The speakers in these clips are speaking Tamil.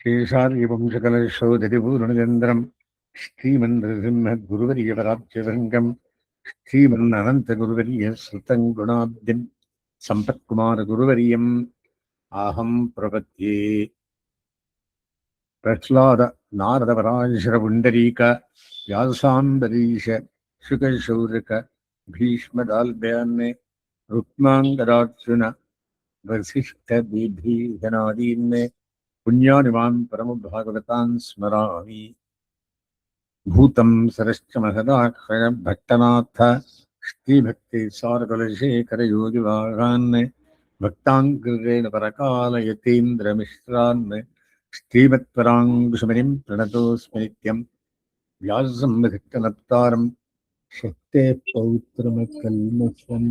शेषाद्रिवं सकलशोधरिपूर्णचन्द्रं श्रीमन्नृसिंहगुरुवर्यपदाब्जभृङ्गं श्रीमन्ननन्तगुरुवर्यश्रुतं गुणाब्धिं सम्पत्कुमारगुरुवर्यम् आहं प्रपद्ये। प्रह्लाद नारदपराशरपुण्डरीक व्यासाम्बरीश शुकशौर्यक भीष्मदाल्भ्यान् रुक्माङ्गदार्जुन वसिष्ठबिभीषणादीन् पुण्यानिमान् परमभागवतान् स्मरामि। भूतं सरश्च महदाक्षय भट्टनाथ श्रीभक्ति सारकुलशेखरयोगिवाहान् भक्ताङ्कृतेन परकालयतीन्द्रमिश्रान् श्रीमत्पराङ्कुशमुनिं प्रणतोऽस्मि नित्यं व्याससंविधिक्तनप्तारं शक्तेः पौत्रमकल्मषं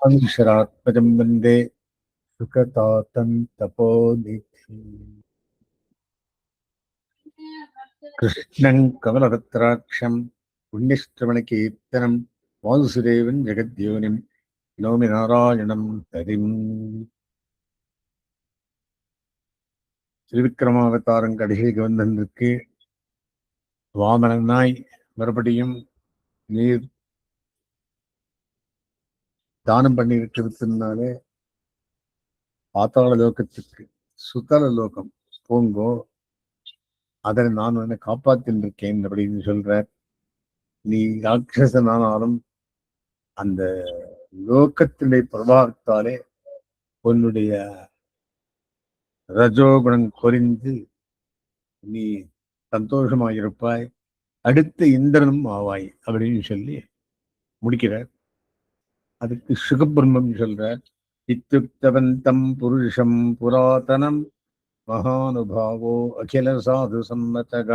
अंशरात्मजं वन्दे सुखतातं तपोनिधिम्। कृष्णं कमलपत्राक्षं पुण्यश्रवणकीर्तनं वासुदेवं जगद्योनिं नौमि नारायणं हरिम्. திருவிக்கிரமாவதாரம் கடைசிக்கு வந்திருக்கு. வாமனனாய் மறுபடியும் நீர் தானம் பண்ணி இருக்கிறதுனாலே பாத்தாள லோகத்துக்கு சுத்தல லோகம் போங்கோ, அதை நான் உன்னை காப்பாத்தின்னு இருக்கேன் அப்படின்னு சொல்ற. நீ ராட்சசனானாலும் அந்த லோகத்தினுடைய பிரபாவத்தாலே உன்னுடைய ரஜோகுணம் குறைந்து நீ சந்தோஷமாயிருப்பாய், அடுத்த இந்திரனும் ஆவாய் அப்படின்னு சொல்லி முடிக்கிறார். அதுக்கு சுகபிரம்மம் சொல்றார். இத்துக்தவந்தம் புருஷம் புராதனம் மகானுபாவோ அகில சாது சம்மதக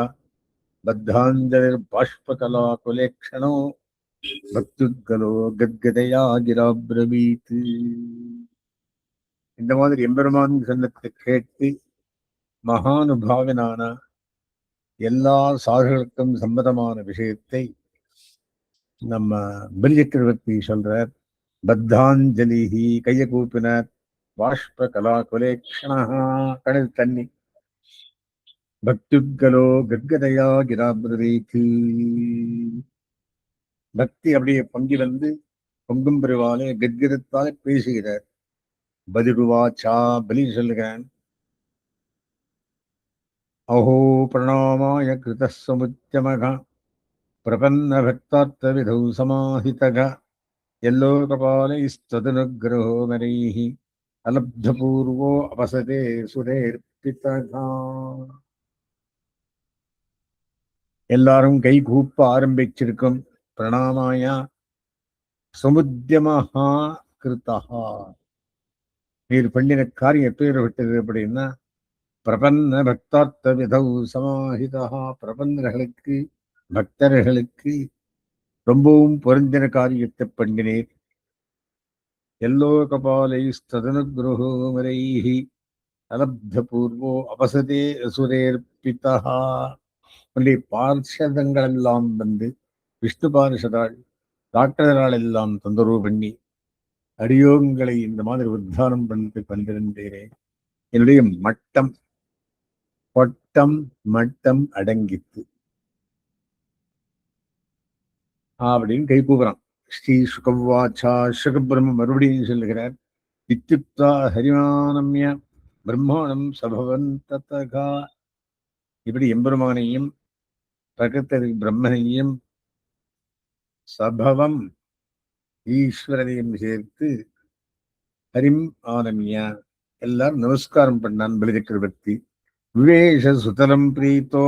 பத்தாஞ்சலிர் பாஷ்பகலா குலேக்ஷணோ பக்துத்கலோ கத்கதையா கிராப்ரவீத். இந்த மாதிரி எம்பெருமான் சொன்னத்தை கேட்டு மகானுபாவனான எல்லா சாதுகளுக்கும் சம்மதமான விஷயத்தை நம்ம பலிசக்கரவர்த்தி சொல்றார். பத்தாஞ்சலிஹி கைய கூப்பினார். பாஷ்ப கலா குலேக்ஷணா கடல் தண்ணி. பக்துத்கலோ கத்கதையா கிராப்ரவீத். பக்தி அப்படியே பொங்கி வந்து பொங்கும் பெருவாலே கத்கதத்தாலே பேசுகிறார். பதிருவாச்சா பலி சொல்லுகிறான். அஹோ பிரணாமாய கிருத சமுத்தியமக பிரபன்ன பக்தார்த்த விதௌ சமாஹிதக எல்லோகபாலைஸ்ததனுக்ரஹோ மரைஹி அலப்தபூர்வோ அபசதே சுரேர்பிதகா. எல்லாரும் கை கூப்ப ஆரம்பிச்சிருக்கும். பிரணாமாயா சமுத்தியமஹா கிருதஹா. நீர் பண்ணின காரியம் பேர் விட்டது அப்படின்னா பிரபன்ன பக்தார்த்த விதௌ சமாஹிதா. பிரபன்னர்களுக்கு பக்தர்களுக்கு ரொம்பவும் பொருந்தின காரியத்தை பண்ணினேன். எல்லோ கபாலை ஸ்ததனுக்ரஹோ மரைஹி அலப்த பூர்வோ அபசதே அசுரேர்பிதா. உன்னுடைய பார்ஷதங்கள் எல்லாம் வந்து விஷ்ணு பார்ஷதாள் டாக்டர்களால் எல்லாம் தொந்தரவு பண்ணி அடியோங்களை இந்த மாதிரி உத்தானம் பண்ணிட்டு கொண்டிருந்தேனே, என்னுடைய மட்டம் பொட்டம் மட்டம் அடங்கித்து அப்படின்னு கை கூப்புறான். ஸ்ரீ சுகவாச்சா. சுகபிரம்ம மறுபடியும் சொல்லுகிறார். இத்தியுக்தா ஹரிமானம்ய பிரம்மாணம் சபவந்ததகா. இப்படி எம்பெருமானையும் பிரகத்தரி பிரம்மனையும் சபவம் ஈஸ்வரனையும் சேர்த்து ஹரிம் ஆனமியா எல்லாரும் நமஸ்காரம் பண்ணான் பலிசக்கரவர்த்தி. விவேஷ சுதலம் பிரீத்தோ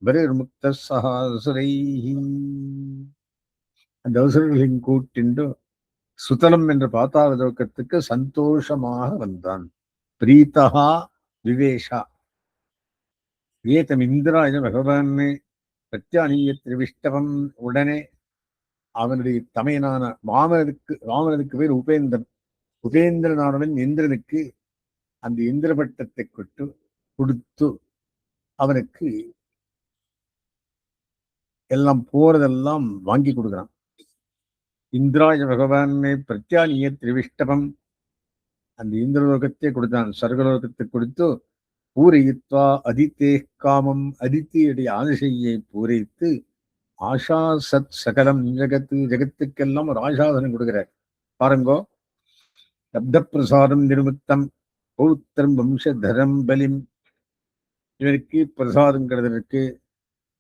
பரிர்முக்த சஹாசுரைஹி. அந்த அவசரங்களின் கூட்டிண்டு சுதலம் என்ற பாத்தாள லோகத்துக்கு சந்தோஷமாக வந்தான். பிரீத்தகா விவேஷா. ஏதம் இந்திராய பகவான் பிரத்யானீய திரிவிஷ்டவம். உடனே அவனுடைய தமையனான வாமனனுக்கு பேர் உபேந்திரன். உபேந்திரனானவன் இந்திரனுக்கு அந்த இந்திர பட்டத்தை கொடுத்து அவனுக்கு எல்லாம் போறதெல்லாம் வாங்கி கொடுக்குறான். இந்திராய பகவானை பிரத்யானிய திரிவிஷ்டபம். அந்த இந்திரலோகத்தை கொடுத்தான். சொர்க்கலோகத்தை கொடுத்து பூரயித்வா அதித்தே காமம், அதித்தியுடைய ஆசையை பூரித்து ஆஷா சத் சகலம் ஜெகத்து, ஜெகத்துக்கெல்லாம் ஒரு ஆசாதனம் கொடுக்கிறார். பாருங்கோ, சப்த பிரசாரம் நிருமித்தம் பௌத்திரம் வம்சதரம் பலிம். இவருக்கு பிரசாதங்கிறதற்கு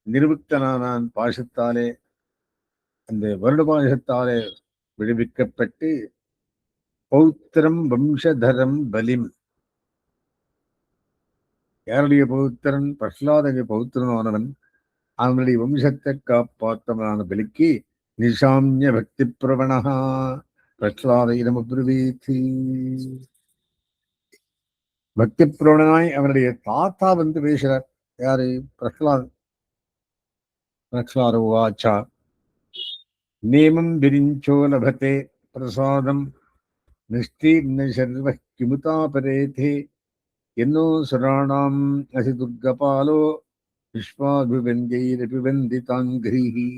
நிருமித்தனான பாசத்தாலே, அந்த வருட பாசத்தாலே விடுவிக்கப்பட்டு பௌத்திரம் வம்சதரம் பலிம். யாருடைய பௌத்திரன்? பிரஹ்லாதனுடைய பௌத்திரனானவன். அவனுடைய வம்சத்தை காப்பாற்றவனான பலிக்கு நிசாமிய பக்தி பிரவணா பிரஹ்லாத இடமபிரவீதி. பக்தி பிரவணனாய் அவனுடைய தாத்தா வந்து பேசுறார். யாரு? பிரஹ்லாத். பிரஹ்லாத உவாச்சா நேமம் விரிஞ்சோ லபதே பிரசாதம் நிஷ்டீர்ண சர்வ கிமுதாபரேதே என்னோ சுராணாம் அசி துர்கபாலோ விஸ்வாபிவந்திதாங்கிரிஹி.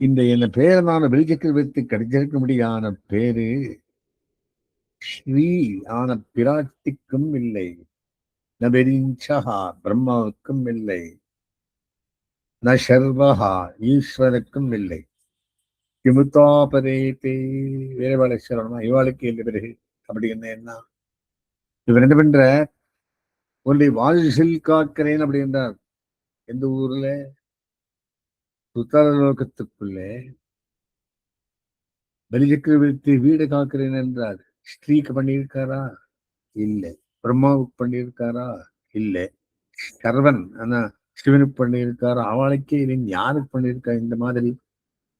இந்த என்ன பேரனான வெளிச்சக்கரவர்த்தி கிடைச்சிருக்கும்படியான பேரு ஸ்ரீ ஆன பிராட்டிக்கும் இல்லை, நபெரிஞ்சா பிரம்மாவுக்கும் இல்லை, ந சர்வஹா ஈஸ்வருக்கும் இல்லை. கிமுதாபரேதே வேறவாளேஸ்வரமா இவாளுக்கு இல்லை பிறகு. அப்படி என்ன இவர் என்ன பண்ற? உன்னுடைய வாரிசில் காக்கிறேன் அப்படின்றார். எந்த ஊர்ல? சுத்தலோகத்துக்குள்ளே பலிசக்கரவர்த்தி வீடு காக்கிறேன் என்றார். ஸ்ரீக்கு பண்ணியிருக்காரா? இல்லை. பிரம்மாவுக்கு பண்ணியிருக்காரா? இல்லை. சர்வன் ஆனா சிவனுக்கு பண்ணியிருக்காரா? அவளுக்கே இல்லை. யாருக்கு பண்ணியிருக்கா இந்த மாதிரி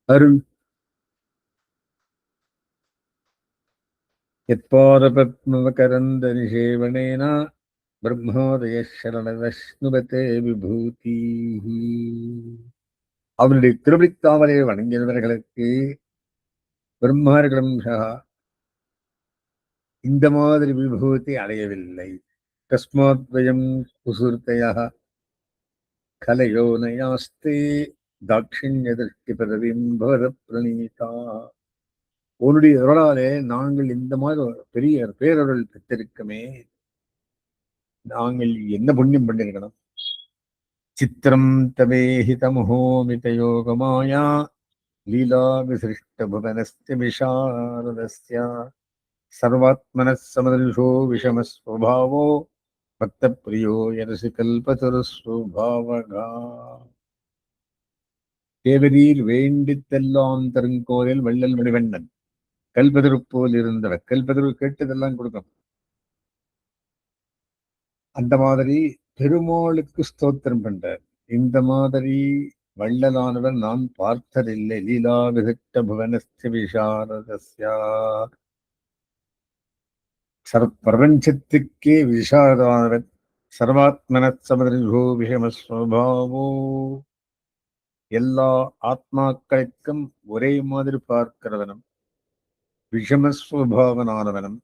அருள்? எத்பாதபத்மகரந்த நிஷேவனேன பிரம்மோதய சரணவஸ்னுபதே விபூதி. அவனுடைய திருவிழித்தாமரை வணங்கியவர்களுக்கு பிரம்மார்களும் இந்த மாதிரி விபூதி அடையவில்லை. தஸ்மாத்வயம் குசுர்த்தயா கலையோ நயாஸ்தே தாட்சிண்ய திருஷ்டி பதவியும் பவத பிரணீதா. உன்னுடைய அருளாலே நாங்கள் இந்த மாதிரி பெரிய பேரருள் பெற்றிருக்கமே, நாங்கள் என்ன புண்ணியம் பண்ணிருக்கணும்? சித்திரம் தவேஹிதமுஹோமித யோகமாயா லீலா விசிருஷ்ட புவனஸ்ய விஷாரதஸ்ய சர்வாத்மனः சமதர்ஷோ விஷமஸ்வபாவோ பக்த பிரியோ யரசி கல்பதருஸ்வபாவகா. தேவரீர் வேண்டித்தெல்லாம் தருங்கோரில் வள்ளல் மணிவண்ணன் கல்பதரு போல் இருந்தவர். கல்பதரு கேட்டதெல்லாம் கொடுக்கும். அந்த மாதிரி பெருமாளுக்கு ஸ்தோத்திரம் பண்றார். இந்த மாதிரி வள்ளலானவர் நான் பார்த்ததில்லை. லீலா விசிட்ட புவனஸ்ய விஷாரதஸ்யா. பிரபஞ்சத்துக்கே விஷாரதானவர். சர்வாத்மன சமதோ விஷமஸ்வபாவோ. எல்லா ஆத்மாக்களுக்கும் ஒரே மாதிரி பார்க்கிறவனும், விஷமஸ்வபாவனானவனும்,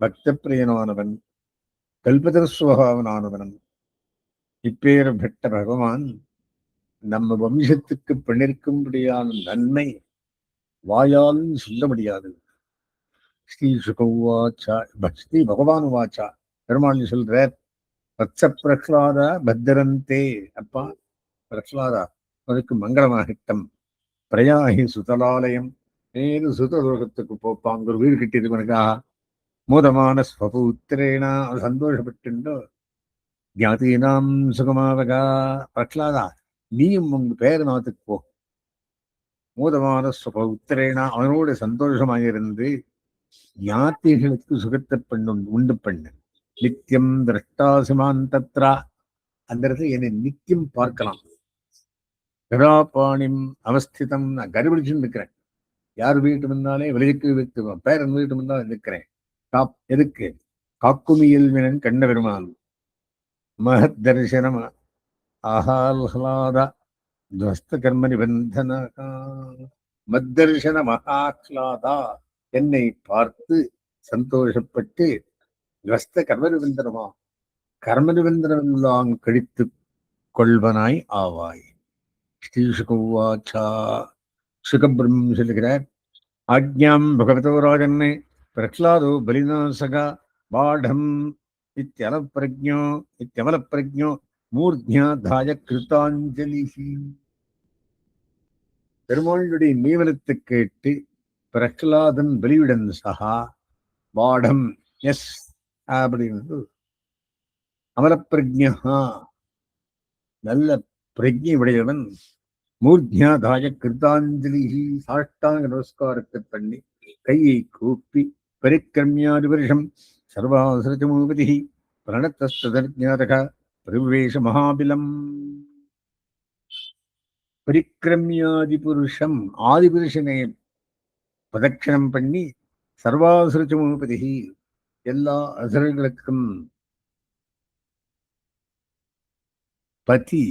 பக்த பிரியனானவன், கல்பதஸ்வபாவனானவனும் இப்பேற்பட்ட பகவான் நம்ம வம்சத்துக்கு பண்ணிருக்கும்படியான நன்மை வாயாலும் சொல்ல முடியாது. ஸ்ரீ சுகவாச்சா, ஸ்ரீ பகவான் வாச்சா, பெருமாள் சொல்ற வத்ச பிரஹ்லாத பத்திரந்தே. அப்பா பிரஹ்லாதா, அதுக்கு மங்களமாகட்டம். பிரயாகி சுதலாலயம், நேரு சுதலோகத்துக்கு போப்பாங்க. ஒரு வீடு கட்டியிருக்கா மூதமான ஸ்வபுத்திரேனா சந்தோஷப்பட்டு ஜாதீனாம் சுகமாவகா. பிரஹ்லாதா, நீயும் உங்க பேரநாத்துக்கு போ. மூதமான ஸ்வபுத்திரேனா அவனோட சந்தோஷமாயிருந்து ஞாத்திகளுக்கு சுகத்தை உண்டு பண்ணு. நித்தியம் திரஷ்டாசிமான் தத்ரா. அந்த இடத்துல என்னை நித்தியம் பார்க்கலாம். கதாபாணிம் அவஸ்திதம். நான் கருபிடிச்சுன்னு இருக்கிறேன். யார் வீட்டு வந்தாலே வெளிக்கு வைத்து பேரன் வீட்டு வந்தாலும் இருக்கிறேன். எதுக்கு? காக்குமியல் வினன் கண்ண பெருமான் மகத் தரிசனம் ஆஹாஹ்லாத துவஸ்த கர்ம நிபந்தன மத்தரிசன மகாஹ்லாதா. என்னை பார்த்து சந்தோஷப்பட்டு துவஸ்த கர்ம நிபந்தனமா கர்ம நிபந்தனம் கழித்து கொள்வனாய் ஆவாய். ஸ்ரீ சுகவாச்சா. சுகபிரம்மம் சொல்லுகிறார். ஆக்ஞாம் பகவதோ ராஜன் பிரஹ்லாதோ பலிநாசகா பாடம் இத்தியமலப்பிரஜோ மூர்த்தியாதாய கிருதாஞ்சலி. பெருமாளுடைய நீவனத்தை கேட்டு பிரஹ்லாதன் பலியுடன் சகா பாடம் எஸ் அப்படின்னு அமலப்பிரஜா நல்ல பிரஜை உடையவன் மூர்த்தியாதாய கிருதாஞ்சலி சாஷ்டாங்க நமஸ்காரத்தை பண்ணி கையை கூப்பி பரிக்கிரமியாதி வருஷம் சர்வாசரஜமூபதி பிரணத்தஸ்ததர்ஞாதக பிரவேச மகாபிலம். பரிக்கிரமியாதி புருஷம் ஆதிபுருஷனை பிரதட்சணம் பண்ணி சர்வாசுரச்சமூபதி எல்லா அசுரர்களுக்கும் பதி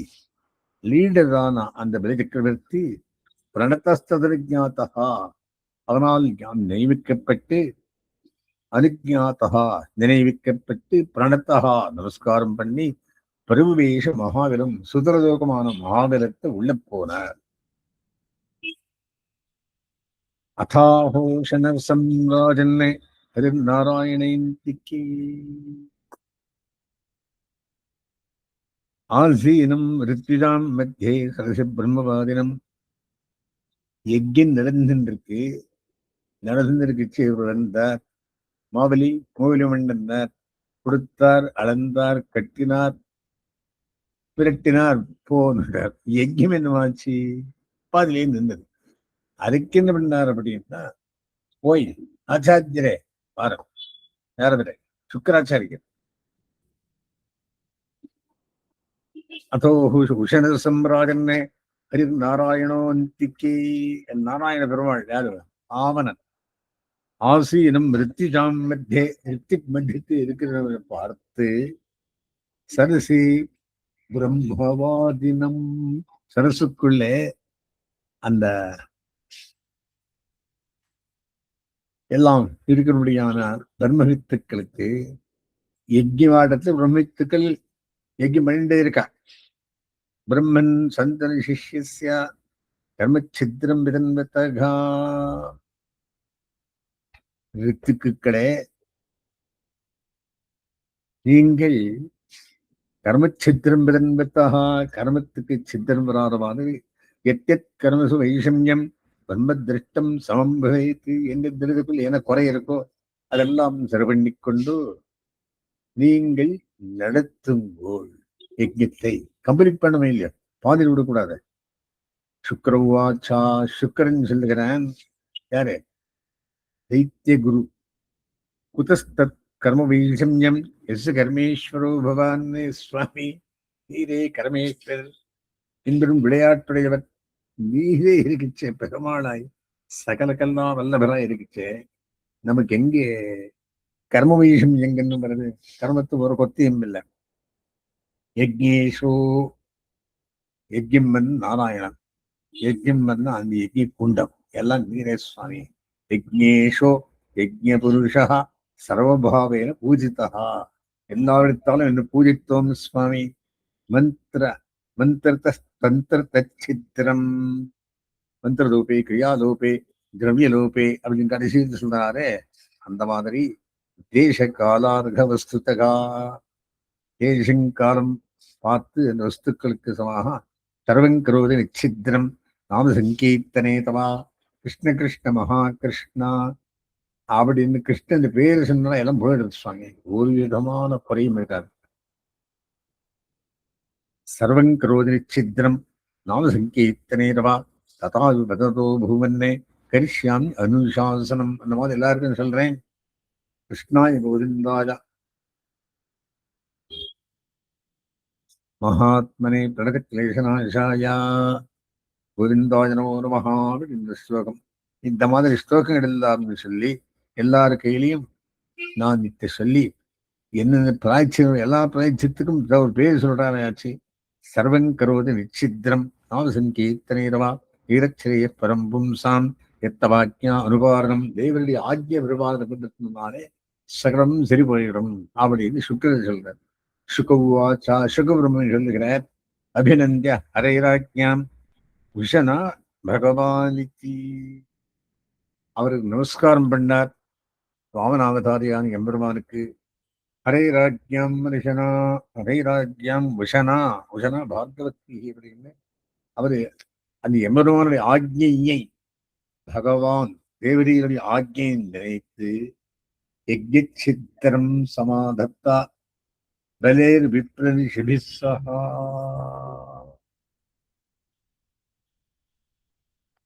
லீடரான அந்த பலி சக்கரவர்த்தி பிரணத்தஸ்ததர்ஞாதகா அதனால் நியமிக்கப்பட்டு அனுஜாத்தகா நினைவிக்கப்பட்டு பிரணத்தகா நமஸ்காரம் பண்ணி பிரபுவேஷ மகாபலம் சுதரலோகமான மகாபலத்தை உள்ள போனார். அதாஹோஷண சம்ராஜன் ஹரிநாராயணேந்திக்கே ஆசீனம் ரித்விஜாம் மத்தியே சரசி பிரம்மவாதினம் யஜ்யம் நடந்திருக்கு வந்தார். மாவலி மண்டந்தார், கொடுத்தார், அளந்தார், கட்டினார், பிரட்டினார், போனார். யஜ்யம் என்னவாச்சு? பாதிலே நின்றது. அதுக்கு என்ன பண்ணார் அப்படின்னா, போய் ஆச்சாரியரே பாரம் யாரவரே சுக்கராச்சாரியர் அதோ உஷண சம்ராஜன்னே ஹரி நாராயணோந்திக்கே நாராயண பெருமாள் யாரு? ஆவணன். ஆசீனம் ரித்திஜாம் மத்தியே ரித்திக் மத்தியத்து இருக்கிறவரை பார்த்து சரசி பிரம்மவாதினம் சரசுக்குள்ளே அந்த எல்லாம் இருக்கிறபடியான பிரம்மவித்துக்களுக்கு யஜ்யவாடத்தில் பிரம்மவித்துக்கள் யஜ்யம் பண்ணிட்டே இருக்கா. பிரம்மன் சந்தன சிஷ்யஸ்ய கர்மச்சித்திரம் விதன்வதகா. ரித்துக்களே, நீங்கள் கர்மச்சித்திரம் விதன்வதகா கர்மத்துக்கு சித்திரம் வராத மாதிரி எத்தெத் கர்மசு வைஷமியம் பிரம்ம திருஷ்டம் சமம் பவேத் எந்த திருதுக்குள் என்ன குறை இருக்கோ அதெல்லாம் சரி பண்ணிக்கொண்டு நீங்கள் நடத்துங்கோள். யஜ்யத்தை கம்ப்ளீட் பண்ணவே இல்லையா, பாதியில் விடக்கூடாது. சுக்கரவாச்சா சுக்கரன் சொல்லுகிறான். யாரு? தைத்திய குரு. குதஸ்தத் கர்ம வைஷமியம் எஸ் கர்மேஸ்வரோ பவான். சுவாமி நீரே கர்மேஸ்வரர் என்பதும் விளையாட்டுடையவர். நீரே இருக்குச்சே பெருமாளாய் சகலக்கெல்லாம் வல்லவராய் இருக்குச்சே, நமக்கு எங்கே கர்ம வைஷம் எங்கன்னு வருது? கர்மத்துக்கு ஒரு கொத்தியம் இல்லை. யஜ்ஞேஷோ யஜ்யம் வந்து நாராயணன், யஜ்யம் வந்து அந்த யஜ்ய குண்டம் எல்லாம் நீரே சுவாமி. யஜ்ஞேஷோ யஜ்ய புருஷா சர்வபாவேன பூஜிதா. எல்லாவிடத்தாலும் என்ன பூஜித்தோம் சுவாமி. மந்திர தந்திர தச்சித்திரம் மந்திரலோபே கிரியாலோபே திரவியலோபே அப்படின்னு கடைசியில் சொல்றாரே, அந்த மாதிரி தேச காலார்க வஸ்துதகா தேசங்காலம் பார்த்து அந்த வஸ்துக்களுக்கு சமாக சர்வங்கரோதி நிச்சித்திரம் நாம சங்கீர்த்தனே தவா கிருஷ்ண கிருஷ்ண மகா கிருஷ்ணா அப்படின்னு கிருஷ்ணன் பேரு சொன்னா எல்லாம் போயிடுது சுவாமி. ஒரு விதமான குறையும் இருக்காது. சர்வங்கரோதி நிச்சித்திரம் நாம சங்கீர்த்தனே தவா ததா வததோ பூமன்னே கரிஷ்யாமி அனுசாசனம். அந்த மாதிரி எல்லாருக்கும் சொல்றேன். கிருஷ்ணாய கோவிந்தாய மகாத்மனே பிரணகக்லேசநாசாய கோவிந்தாய நமோ நமஹ. இந்த ஸ்லோகம், இந்த மாதிரி ஸ்லோகங்கள் எல்லாரும் சொல்லி எல்லாரு கையிலையும் நான் நித்த சொல்லி என்னென்ன பிராய்ச்சியம் எல்லா பிராய்ச்சியத்துக்கும் ஒரு பேர் சொல்றாச்சு. சர்வன் கரோதி நிச்சித்திரம் நாம சங்கீர்த்தனேரவா ஈரச்சிறைய பரம்பும்சாம் எத்தவாக்கியா அனுபாரணம். தேவருடைய ஆக்கிய விருபாதனை கொண்டிருந்தனாலே சகலம் சரி போயிடும் அப்படின்னு சுக்கரன் சொல்றார். சுகவாச்சா சுகபிரமன் சொல்லுகிறார். அபிநந்திய ஹரைராஜ்யாம் உஷனா பகவானிக்கு அவருக்கு நமஸ்காரம் பண்ணார். வாமனாவதாரியான எம்பெருமானுக்கு ஹரைராஜ்யம் ரிஷனா ஹரைராஜ்யம் விஷனா விஷனா பாகவதி அப்படின்னு அவரு அந்த எம்பெருமானுடைய ஆக்ஞையை பகவான் தேவரீருடைய ஆக்ஞையை நினைத்து யஜ்ஞசித்திரம் சமாதத்தா பலேர் விப்ரனிஷிபிஸ்ஸஹா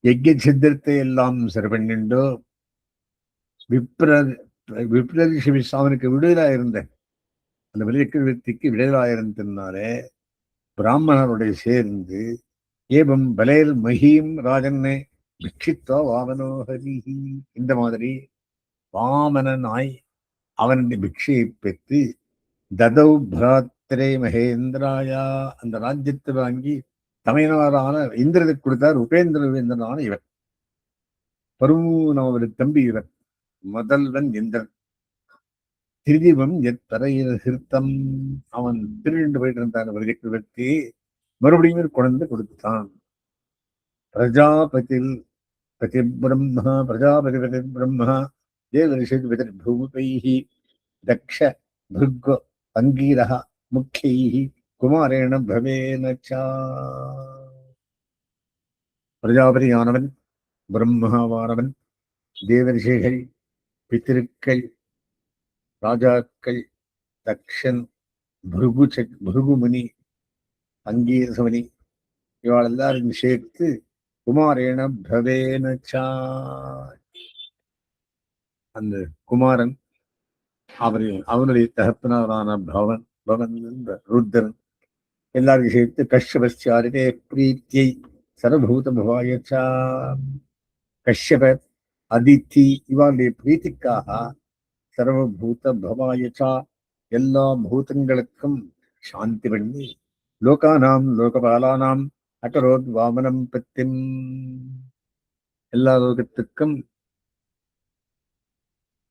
யஜ்ஞசித்திரத்தை எல்லாம் சரி பண்ணிண்டோ விப்ரனிஷிபிஸ் அவனுக்கு விடுதலாக இருந்த அந்த விலைக்கு விடுதலாக இருந்ததுனாலே பிராமணருடைய சேர்ந்து ஏவம் பலேர் மஹீம் ராஜன்னே பிக்ஷித்வா வாமனோஹரி இந்த மாதிரி வாமனனாய் அவனுடைய பிக்ஷையை பெற்று ததௌ பிராத்திரே மகேந்திராயா அந்த ராஜ்யத்தை வாங்கி தமையனாரான இந்திரனுக்கு கொடுத்தார் உபேந்திரவேந்திரனான இவர் பருவூனவருடைய தம்பி இவர் முதல்வன் இந்திரன் திருதீபம் எத்தரையில் ஹிருத்தம் அவன் திருண்டு போயிட்டு இருந்தான் விரக்தி மறுபடியும் குழந்தை கொடுத்தான் பிரஜாபதி பதி பிரம்மா பிரஜாபதி பதி பிரம்மா தேவரிஷூபைः தக்ஷ பிருக் அங்கீரः முக்கியைः குமாரேண பவேன ச பிரஜாபதியானவன் பிரம்மாவானவன் தேவரிஷிகள் பித்திருக்கள் ராஜாக்கள் தக்ஷன் பிருகுமுனி அங்கீரசமணி இவாள் எல்லாரும் சேர்த்து குமாரேண பவேன ச அந்த குமாரன் அவனுடைய தகப்பனாரான பவன் ருத்ரன் எல்லாரும் சேர்த்து கஷ்யபஸ்யாரிடே பிரீத்தியை சர்வபூத பவாயச்சா கஷ்யபர் அதித்தி இவருடைய பிரீத்திக்காக சர்வபூத பவாயச்சா எல்லா பூதங்களுக்கும் சாந்தி பண்ணி லோகானாம் லோகபாலானாம் அகரோத் வாமனம் பத்திம் எல்லா லோகத்துக்கும்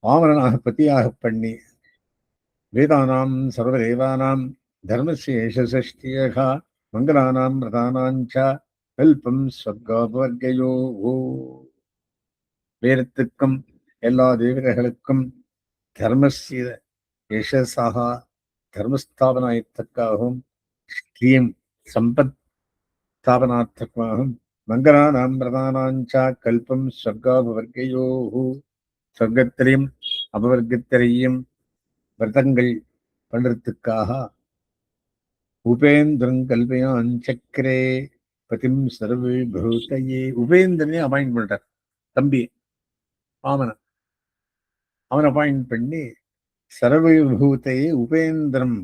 வாமனாக பத்தியாக பண்ணி வேதானாம் சர்வதேவானாம் தர்மசேஷஷ்டியகா மங்களானாம் பிரதானாஞ்ச கல்பம் ஸ்வர்காபவர்கயோ வேதத்துக்கும் எல்லா தேவதைகளுக்கும் தர்மசிய யசஸாக தர்மஸ்தாபனாயத்தக்காகவும் ஸ்ரீம் சம்பத் ஸ்தாபனார்த்தமாகவும் மங்களானாம் பிரதானாஞ்ச கல்பம் ஸ்வர்காபவர்கயோ சொர்க்கத்திலையும் அபவர்க்கத்திலையும் விரதங்கள் பண்றதுக்காக உபேந்திரன் கல்வியான் சக்கரே பதிம் சர்வே பூத்தையே உபேந்திரனே அப்பாயிண்ட் பண்றார் தம்பி வாமனன் அவனை அப்பாயிண்ட் பண்ணி சர்வபூத்தையே உபேந்திரம்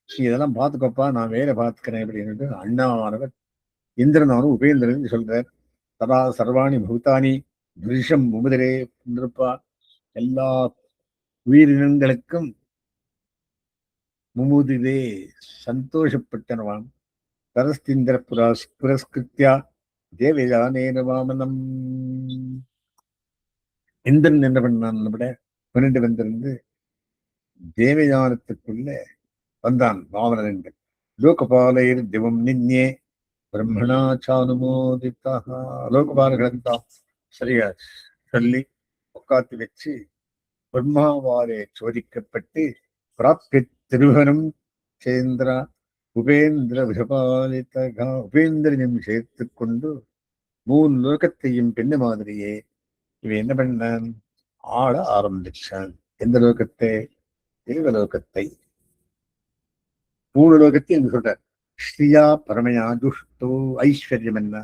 இதெல்லாம் பார்த்துக்கப்பா நான் வேலை பார்த்துக்கிறேன் அப்படின்னு அண்ணாவானவர் இந்திரனாரும் உபேந்திரன் சொல்றார் ததா சர்வாணி பூதானி புருஷம் முமுதிரே இருப்பா எல்லா உயிரினங்களுக்கும் முமுதிரே சந்தோஷப்பட்டனவான் தரஸ்திந்திர புரஸ்கிருத்தியா தேவயானேன வாமனம் இந்திரன் என்ன பண்ணான் விட 12 வந்திருந்து தேவயானத்துக்குள்ள வந்தான் வாமனன் என்று லோகபாலையர் திவம் நின்னே பிரம்மணாச்சானுமோதித்தா லோகபாலர்களெல்லாம் சரியா சொல்லி உட்காத்து வச்சு பிரம்மாவாலே சோதிக்கப்பட்டு பிராப்தி திருவனம் சேந்திரா உபேந்திர விஷபாலிதா உபேந்திரனையும் சேர்த்து கொண்டு 3 லோகத்தையும் பெண்ணு மாதிரியே இவன் என்ன பண்ணான் ஆள ஆரம்பிச்சான் எந்த லோகத்தை தேவலோகத்தை 3 லோகத்தை என்று சொல்றார் ஸ்ரீயா பரமயா துஷ்டோ ஐஸ்வர்யம் என்ன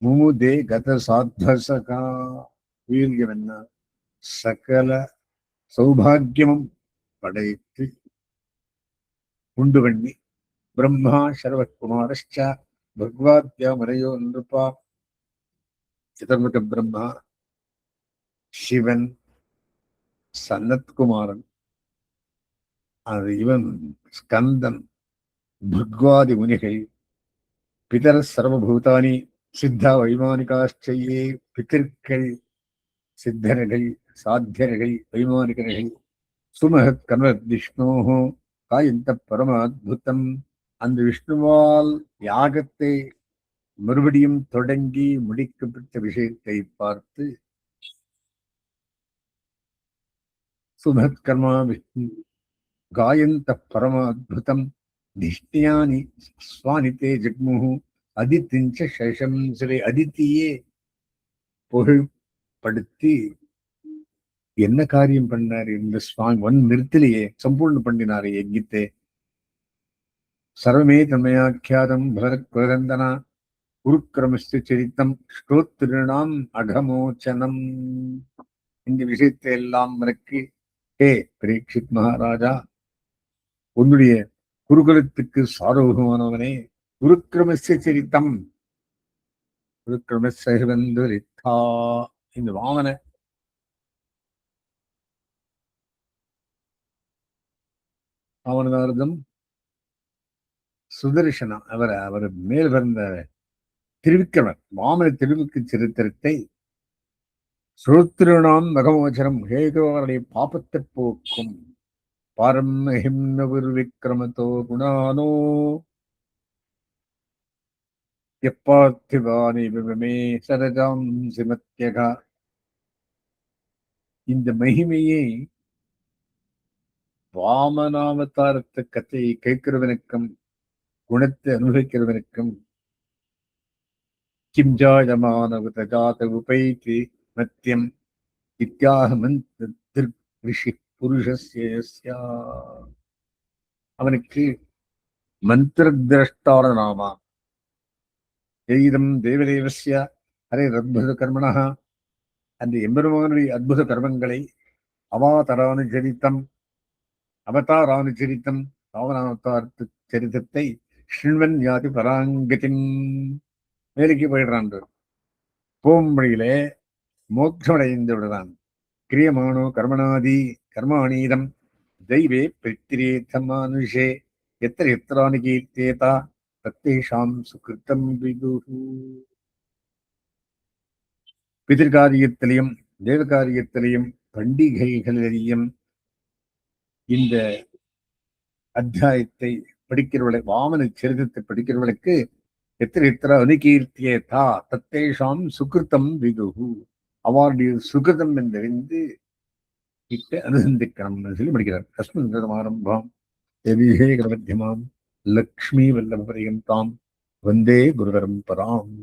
முமுதே கத சாத்வசகா வீரியம் என்ன சகல சௌபாகியமும் படைத்து உண்டு பண்ணி பிரம்மா சர்வகுமாரஷ்ச பகவாத்யா மறையோ நிருப்பா சிதர்முக பிரம்மா சிவன் சனத்குமாரன் அது இவன் ஸ்கந்தன் பக்வாதி முனிகள் பிதர சர்வபூதானி சித்தா வைமானிகாச்சையே பித்திருக்கள் சித்தர்கள் சாத்தியர்கள் வைமானிகர்கள் சுமகத் கர்மத் விஷ்ணோஹோ காயந்த பரமாத்புதம் அந்த விஷ்ணுவால் யாகத்தை மறுபடியும் தொடங்கி முடிக்கப்பட்ட விஷயத்தை பார்த்து சுபத்கர்மா காயந்த பரமாத்புதம் திஷ்டியானி ஸ்வானித்தே ஜக்முஹு அதித்திஞ்ச சேஷம் சிலை அதித்தியே புகழ்படுத்தி என்ன காரியம் பண்ணாரு இந்த சுவாமி நிறுத்திலேயே சம்பூர்ணம் பண்ணினாரு யஜ்ஞத்தை சர்வமே தன்மயாக்கியாதம் பரந்தனா குருக்கிரமஸ்து சரித்தம் ஸ்ரோத்ரிணாம் அகமோச்சனம் இந்த விஷயத்தை எல்லாம் எனக்கு ஹே பரீட்சித் மகாராஜா உன்னுடைய குருகுலத்துக்கு சார்வகமானவனே குருக்கிரமஸ்ய சரித்தம் குருக்கிரமஸ்வந்தரித்தா இந்த வாமன அவனதார்த்தம் சுதர்சனா அவர் மேல் வந்த திருவிக்கிரமர் வாமன திருவிக்கு சரித்திரத்தை ஸ்ரோத்ருணாம் மகமோச்சனம் ஹேகோவருடைய பாபத்தை போக்கும் பாரம் ஹிம்னபுர் விக்ரமத்தோ குணானோ எப்பார்த்திவானி விமே சரஜாம் சிமத்யகா இந்த மகிமையை வாமனாவதாரத்து கதையை கேட்கிறவனுக்கும் குணத்தை அனுபவிக்கிறவனுக்கும் கிம் ஜாயமானவதஜாத உபைதி மத்தியம் இத்தியாக ரிஷி புருஷஸ்ய அவனுக்கு மந்திரதிரஷ்டார நாமா எய்தம் தேவதேவஸ்ய ஹரே அத்புத கர்மணா அந்த எம்பெருமானுடைய அற்புத கர்மங்களை அவதாரானுச்சரித்தம் ராவணாவதாரத்து சரித்திரத்தை ஸ்ரீவன் யாதி பராங்கத்தின் வேலைக்கு போயிடுறான் போகும்படியிலே மோட்சமடைந்து விடுறான் கிரியமானோ கர்மாணீதம் தெய்வே பிரித்திரேத்தம் மனுஷே எத்திர எத்திரானி கீர்த்தேதா தத்தேஷாம் சுகிருத்தம் விதுஹு பிதிர்காரியத்திலையும் தேவகாரியத்திலையும் பண்டிகைகளிலேயும் இந்த அத்தியாயத்தை படிக்கிறவளை வாமன சரிதத்தை படிக்கிறவளுக்கு எத்திர அனுகீர்த்தியேதா தத்தேஷாம் சுகிருத்தம் விதுஹு அவருடைய சுகிருதம் என்றறிந்து இட்டு அனுசந்திக்கணும்னு சொல்லி படிக்கிறார். அஸ்மின் ஆரம்பம் மத்தியமாம் லக்ஷ்மி வல்லப பரியந்தாம் வந்தே குரு பரம்பராம்.